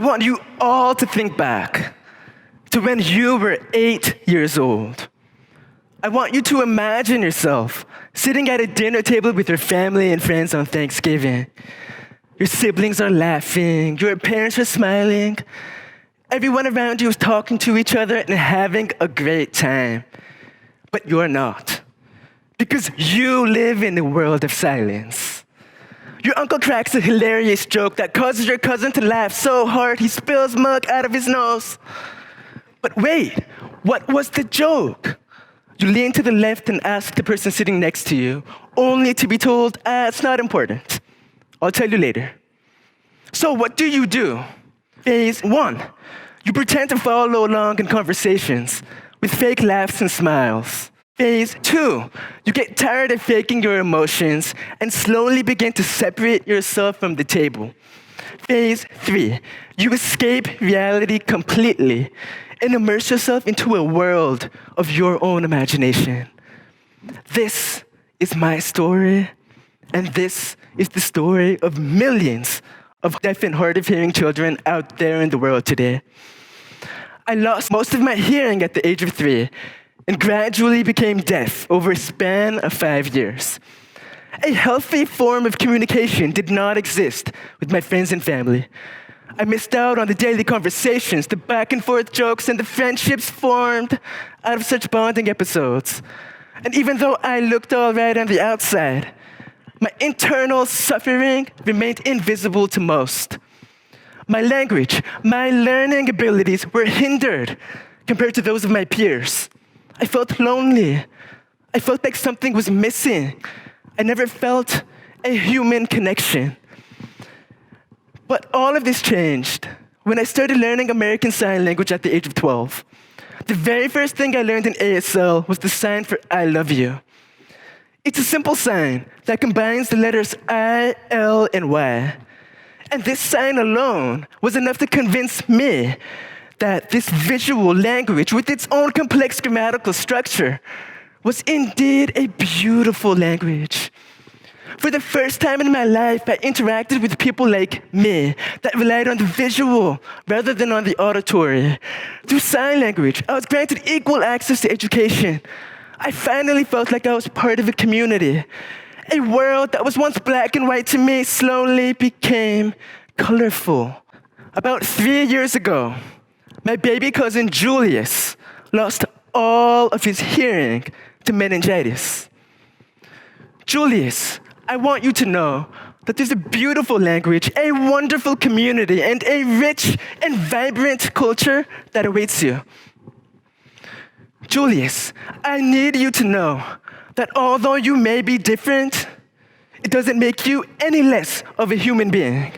want you all to think back to when you were 8 years old. I want you to imagine yourself sitting at a dinner table with your family and friends on Thanksgiving. Your siblings are laughing, your parents are smiling, everyone around you is talking to each other and having a great time. But you're not, because you live in a world of silence. Your uncle cracks a hilarious joke that causes your cousin to laugh so hard he spills milk out of his nose. But wait, what was the joke? You lean to the left and ask the person sitting next to you, only to be told, it's not important. I'll tell you later. So what do? Phase 1, you pretend to follow along in conversations with fake laughs and smiles. Phase 2, you get tired of faking your emotions and slowly begin to separate yourself from the table. Phase 3, you escape reality completely and immerse yourself into a world of your own imagination. This is my story, and this is the story of millions of deaf and hard of hearing children out there in the world today. I lost most of my hearing at the age of 3 and gradually became deaf over a span of 5 years. A healthy form of communication did not exist with my friends and family. I missed out on the daily conversations, the back and forth jokes, and the friendships formed out of such bonding episodes. And even though I looked all right on the outside, my internal suffering remained invisible to most. My language, my learning abilities were hindered compared to those of my peers. I felt lonely. I felt like something was missing. I never felt a human connection. But all of this changed when I started learning American Sign Language at the age of 12. The very first thing I learned in ASL was the sign for I love you. It's a simple sign that combines the letters I, L, and Y. And this sign alone was enough to convince me that this visual language with its own complex grammatical structure was indeed a beautiful language. For the first time in my life, I interacted with people like me that relied on the visual rather than on the auditory. Through sign language, I was granted equal access to education. I finally felt like I was part of a community. A world that was once black and white to me slowly became colorful. About 3 years ago, my baby cousin Julius lost all of his hearing to meningitis. Julius, I want you to know that there's a beautiful language, a wonderful community, and a rich and vibrant culture that awaits you. Julius, I need you to know that although you may be different, it doesn't make you any less of a human being.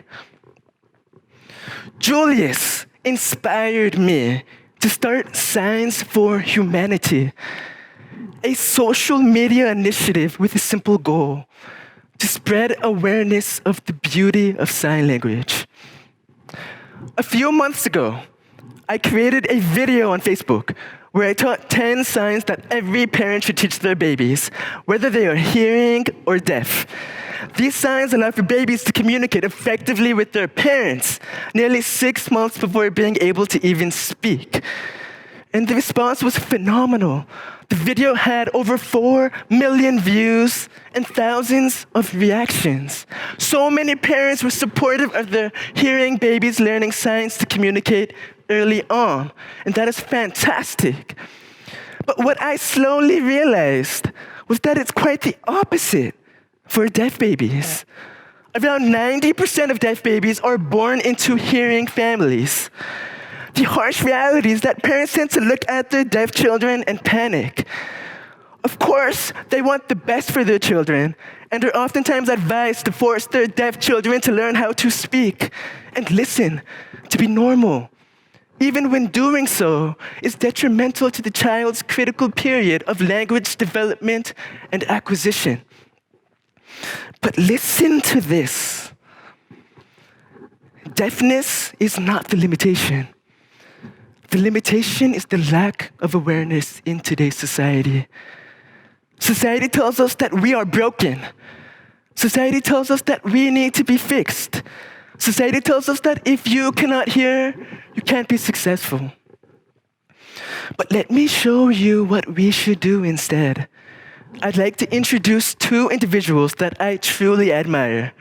Julius inspired me to start Signs for Humanity, a social media initiative with a simple goal: to spread awareness of the beauty of sign language. A few months ago, I created a video on Facebook where I taught 10 signs that every parent should teach their babies, whether they are hearing or deaf. These signs allow for babies to communicate effectively with their parents nearly 6 months before being able to even speak. And the response was phenomenal. The video had over 4 million views and thousands of reactions. So many parents were supportive of their hearing babies learning signs to communicate early on, and that is fantastic. But what I slowly realized was that it's quite the opposite for deaf babies. Around 90% of deaf babies are born into hearing families. The harsh reality is that parents tend to look at their deaf children and panic. Of course, they want the best for their children, and are oftentimes advised to force their deaf children to learn how to speak and listen, to be normal. Even when doing so is detrimental to the child's critical period of language development and acquisition. But listen to this. Deafness is not the limitation. The limitation is the lack of awareness in today's society. Society tells us that we are broken. Society tells us that we need to be fixed. Society tells us that if you cannot hear, you can't be successful. But let me show you what we should do instead. I'd like to introduce two individuals that I truly admire,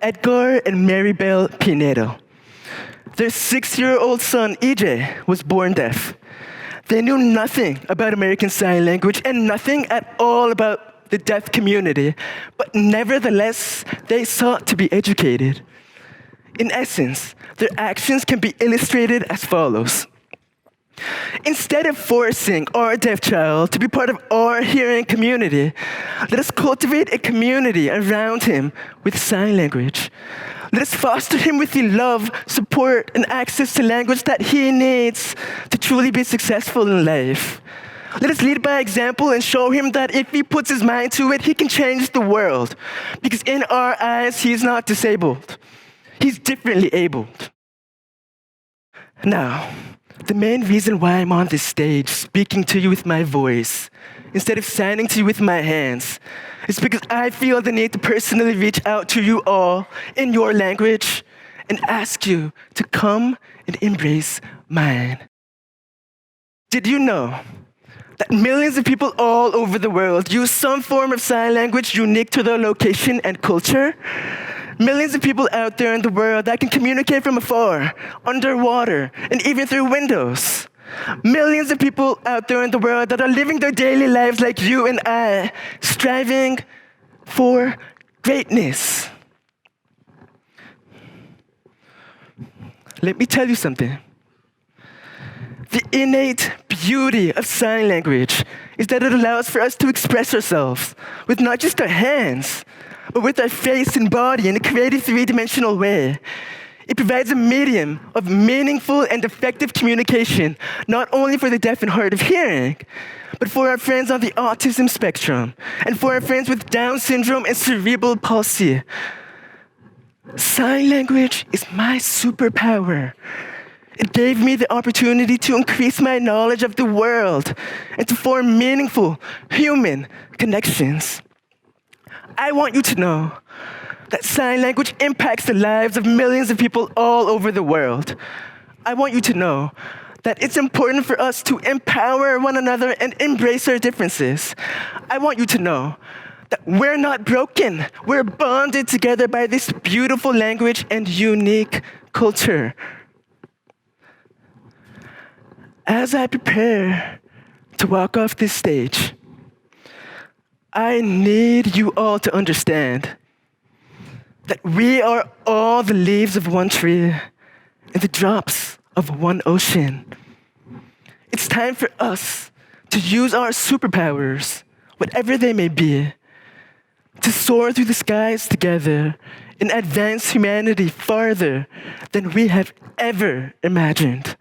Edgar and Maribel Pinedo. Their 6-year-old son, EJ, was born deaf. They knew nothing about American Sign Language and nothing at all about the deaf community, but nevertheless, they sought to be educated. In essence, their actions can be illustrated as follows. Instead of forcing our deaf child to be part of our hearing community, let us cultivate a community around him with sign language. Let us foster him with the love, support, and access to language that he needs to truly be successful in life. Let us lead by example and show him that if he puts his mind to it, he can change the world. Because in our eyes, he is not disabled. He's differently abled. Now, the main reason why I'm on this stage speaking to you with my voice instead of signing to you with my hands is because I feel the need to personally reach out to you all in your language and ask you to come and embrace mine. Did you know that millions of people all over the world use some form of sign language unique to their location and culture? Millions of people out there in the world that can communicate from afar, underwater, and even through windows. Millions of people out there in the world that are living their daily lives like you and I, striving for greatness. Let me tell you something. The innate beauty of sign language is that it allows for us to express ourselves with not just our hands, but with our face and body in a creative three-dimensional way. It provides a medium of meaningful and effective communication, not only for the deaf and hard of hearing, but for our friends on the autism spectrum, and for our friends with Down syndrome and cerebral palsy. Sign language is my superpower. It gave me the opportunity to increase my knowledge of the world and to form meaningful human connections. I want you to know that sign language impacts the lives of millions of people all over the world. I want you to know that it's important for us to empower one another and embrace our differences. I want you to know that we're not broken. We're bonded together by this beautiful language and unique culture. As I prepare to walk off this stage, I need you all to understand that we are all the leaves of one tree and the drops of one ocean. It's time for us to use our superpowers, whatever they may be, to soar through the skies together and advance humanity farther than we have ever imagined.